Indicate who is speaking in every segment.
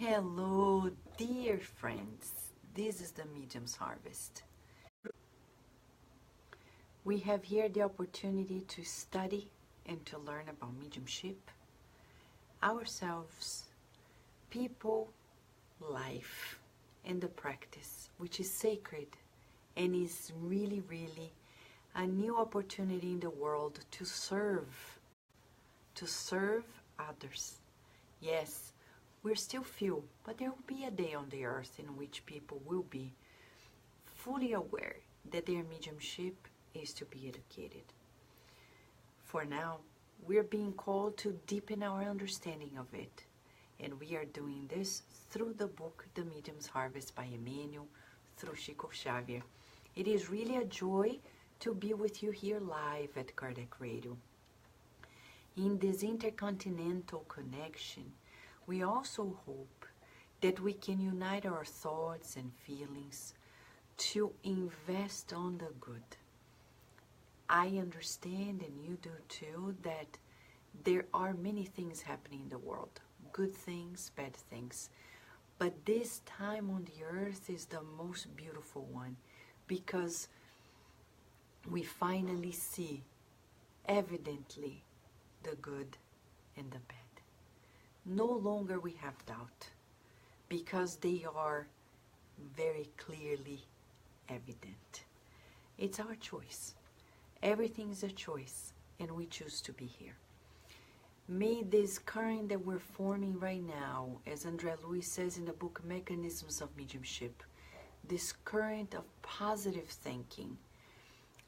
Speaker 1: Hello, dear friends. This is the Medium's Harvest. We have here the opportunity to study and to learn about mediumship, ourselves, people, life, and the practice, which is sacred and is really, really a new opportunity in the world to serve others. Yes, we're still few, but there will be a day on the earth in which people will be fully aware that their mediumship is to be educated. For now, we're being called to deepen our understanding of it, and we are doing this through the book The Medium's Harvest by Emmanuel, through Xavier. It is really a joy to be with you here live at Kardec Radio. In this intercontinental connection, we also hope that we can unite our thoughts and feelings to invest on the good. I understand, and you do too, that there are many things happening in the world. Good things, bad things. But this time on the earth is the most beautiful one, because we finally see evidently the good and the bad. No longer we have doubt, because they are very clearly evident. It's our choice. Everything is a choice, and we choose to be here. May this current that we're forming right now, as André Luiz says in the book Mechanisms of Mediumship, this current of positive thinking,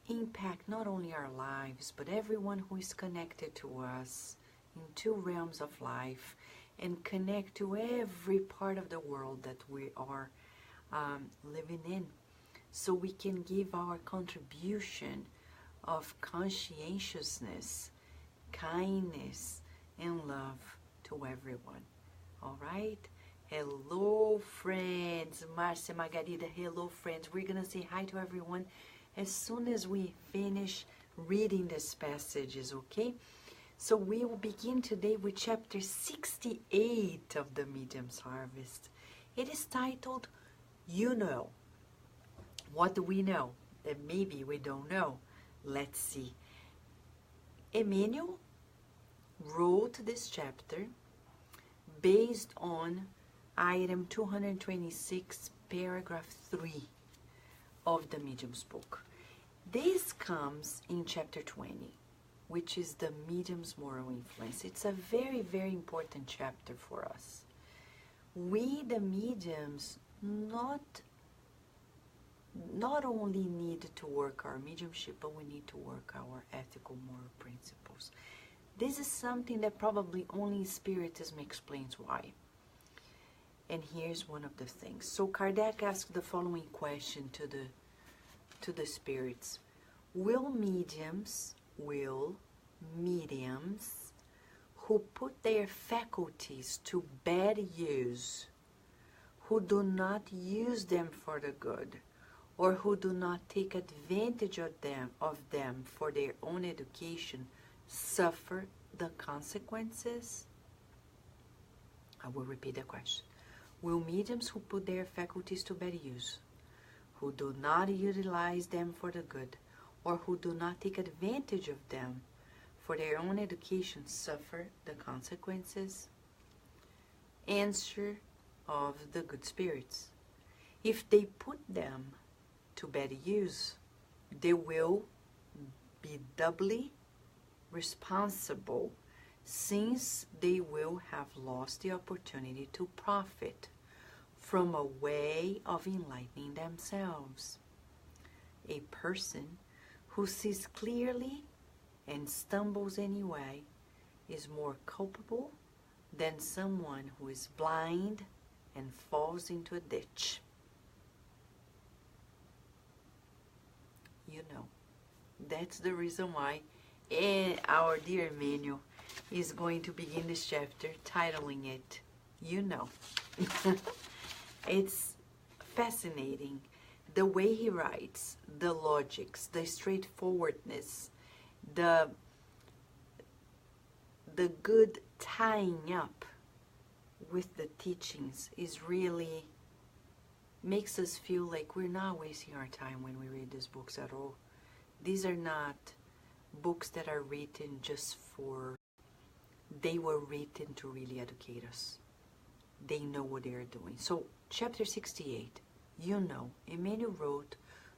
Speaker 1: impact not only our lives, but everyone who is connected to us in two realms of life, and connect to every part of the world that we are living in, so we can give our contribution of conscientiousness, kindness, and love to everyone. All right? Hello, friends. Marcia, Margarida, hello, friends. We're going to say hi to everyone as soon as we finish reading these passages, okay? So we will begin today with chapter 68 of the Medium's Harvest. It is titled, You Know. What do we know that maybe we don't know? Let's see. Emmanuel wrote this chapter based on item 226, paragraph 3 of the Medium's book. This comes in chapter 20, which is the medium's moral influence. It's a very, very important chapter for us. We, the mediums, not only need to work our mediumship, but we need to work our ethical moral principles. This is something that probably only Spiritism explains why. And here's one of the things. So Kardec asked the following question to the spirits. Will mediums who put their faculties to bad use, who do not use them for the good, or who do not take advantage of them for their own education, suffer the consequences? I will repeat the question. Will mediums who put their faculties to bad use, who do not utilize them for the good, or who do not take advantage of them for their own education, suffer the consequences? Answer of the good spirits. If they put them to bad use, they will be doubly responsible, since they will have lost the opportunity to profit from a way of enlightening themselves. A person who sees clearly and stumbles anyway is more culpable than someone who is blind and falls into a ditch. You know, that's the reason why our dear Emmanuel is going to begin this chapter titling it, You Know. It's fascinating the way he writes, the logics, the straightforwardness, the good tying up with the teachings is really makes us feel like we're not wasting our time when we read these books at all. These are not books that are written just for, they were written to really educate us. They know what they are doing. So, chapter 68, Emmanuel wrote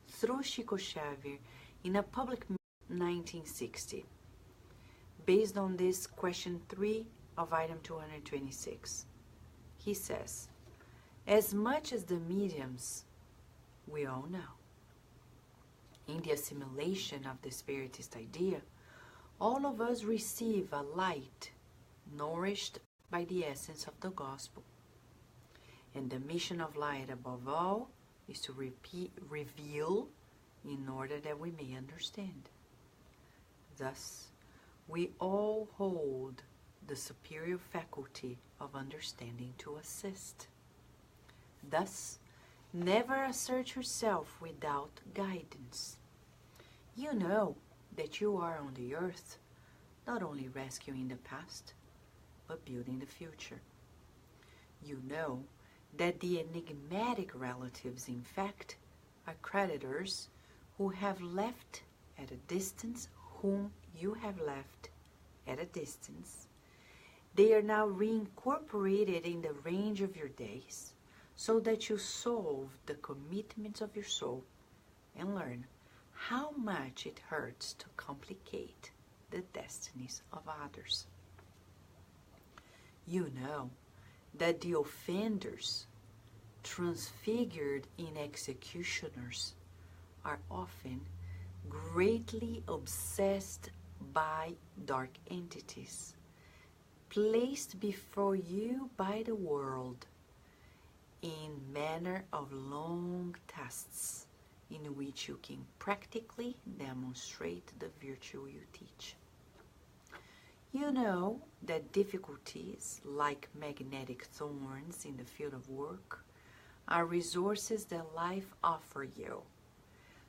Speaker 1: through Chico Xavier in a public 1960, based on this question 3 of item 226. He says, as much as the mediums, we all know, in the assimilation of the Spiritist idea, all of us receive a light nourished by the essence of the gospel. And the mission of light above all is to reveal in order that we may understand. Thus, we all hold the superior faculty of understanding to assist. Thus, never assert yourself without guidance. You know that you are on the earth, not only rescuing the past, but building the future. You know that the enigmatic relatives, in fact, are creditors who have left at a distance, whom you have left at a distance. They are now reincorporated in the range of your days, so that you solve the commitments of your soul and learn how much it hurts to complicate the destinies of others. You know that the offenders, transfigured in executioners, are often greatly obsessed by dark entities, placed before you by the world in manner of long tests in which you can practically demonstrate the virtue you teach. You know that difficulties, like magnetic thorns in the field of work, are resources that life offers you,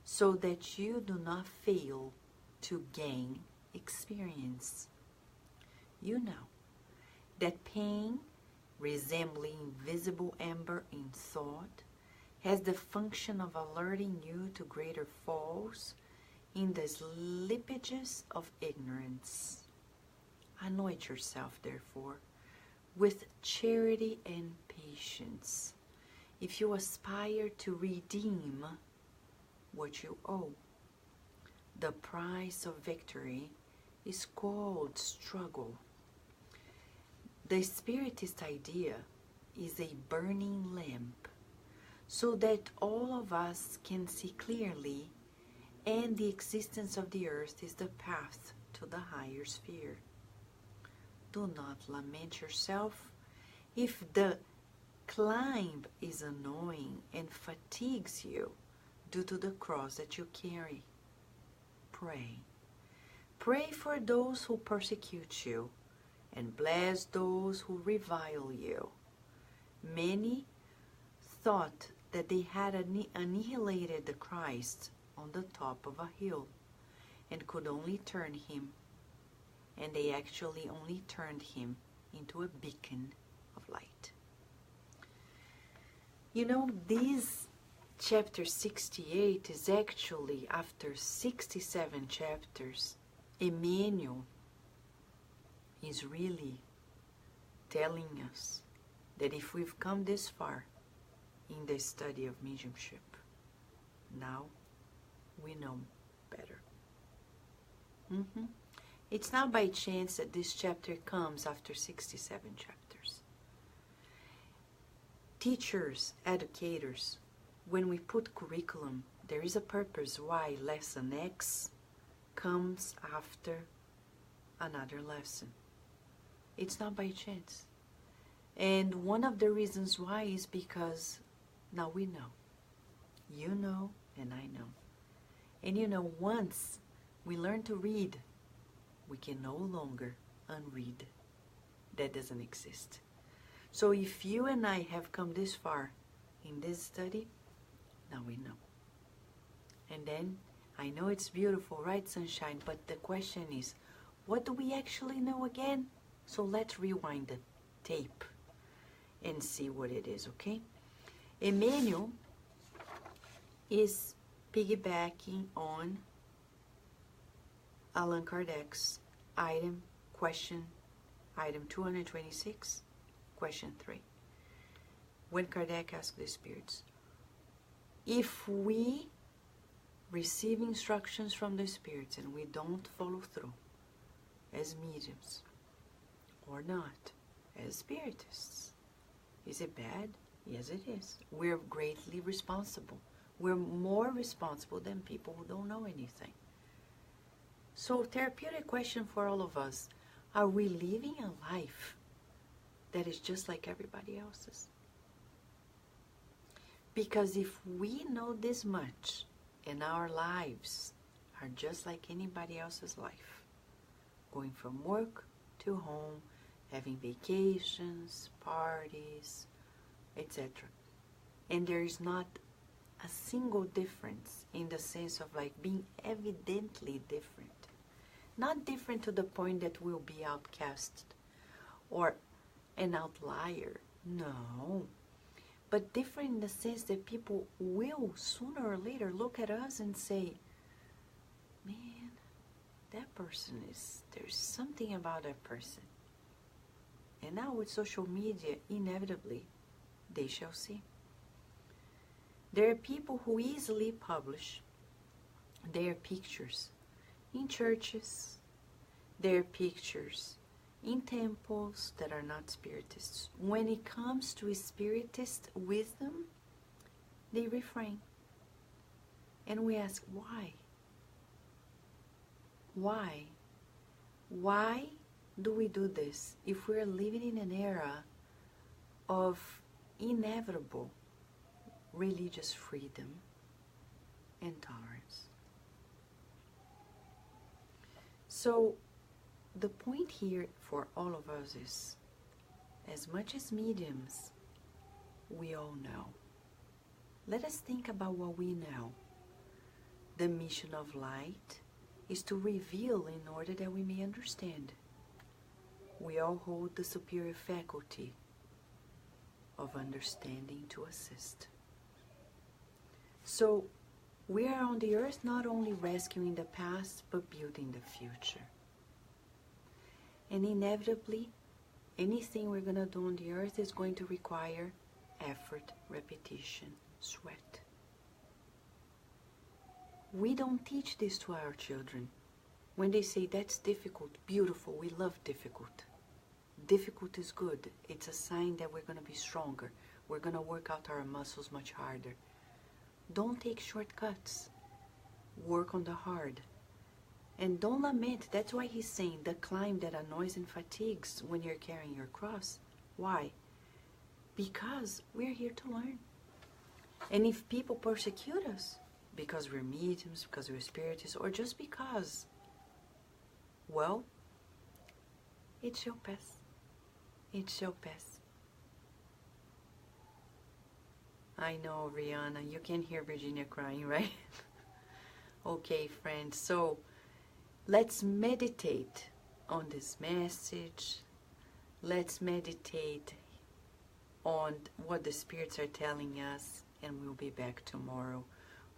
Speaker 1: so that you do not fail to gain experience. You know that pain, resembling invisible amber in thought, has the function of alerting you to greater falls in the slippages of ignorance. Anoint yourself, therefore, with charity and patience, if you aspire to redeem what you owe. The price of victory is called struggle. The Spiritist idea is a burning lamp, so that all of us can see clearly, and the existence of the earth is the path to the higher sphere. Do not lament yourself if the climb is annoying and fatigues you due to the cross that you carry. Pray. Pray for those who persecute you, and bless those who revile you. Many thought that they had annihilated the Christ on the top of a hill and could only turn him, and they actually only turned him into a beacon of light. You know, this chapter 68 is actually, after 67 chapters, Emmanuel is really telling us that if we've come this far in the study of mediumship, now we know better. It's not by chance that this chapter comes after 67 chapters. Teachers, educators, when we put curriculum, there is a purpose why lesson X comes after another lesson. It's not by chance. And one of the reasons why is because now we know. You know, and I know. And you know, once we learn to read, we can no longer unread. That doesn't exist. So if you and I have come this far in this study, now we know. And then, I know it's beautiful, right, sunshine? But the question is, what do we actually know again? So let's rewind the tape and see what it is, okay? Emmanuel is piggybacking on Allan Kardec's question 226, question 3. When Kardec asked the spirits, if we receive instructions from the spirits and we don't follow through as mediums or not as spiritists, is it bad? Yes, it is. We're greatly responsible. We're more responsible than people who don't know anything. So, therapeutic question for all of us. Are we living a life that is just like everybody else's? Because if we know this much, and our lives are just like anybody else's life, going from work to home, having vacations, parties, etc. And there is not a single difference in the sense of like being evidently different. Not different to the point that we'll be outcast or an outlier. No. But different in the sense that people will sooner or later look at us and say, man, that person there's something about that person. And now with social media, inevitably, they shall see. There are people who easily publish their pictures in churches, their pictures in temples that are not spiritists. When it comes to spiritist wisdom, they refrain. And we ask, why? Why? Why do we do this if we're living in an era of inevitable religious freedom and tolerance? So, the point here for all of us is, as much as mediums, we all know. Let us think about what we know. The mission of light is to reveal in order that we may understand. We all hold the superior faculty of understanding to assist. So, we are on the earth not only rescuing the past, but building the future. And inevitably, anything we're going to do on the earth is going to require effort, repetition, sweat. We don't teach this to our children. When they say, that's difficult, beautiful, we love difficult. Difficult is good. It's a sign that we're going to be stronger. We're going to work out our muscles much harder. Don't take shortcuts. Work on the hard. And don't lament. That's why he's saying the climb that annoys and fatigues when you're carrying your cross. Why? Because we're here to learn. And if people persecute us because we're mediums, because we're spiritists, or just because, well, it shall pass. It shall pass. I know, Rihanna, you can hear Virginia crying, right? Okay, friends, so let's meditate on this message. Let's meditate on what the spirits are telling us, and we'll be back tomorrow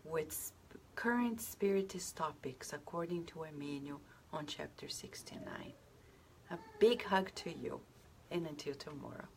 Speaker 1: with current spiritist topics according to Emmanuel on chapter 69. A big hug to you, and until tomorrow.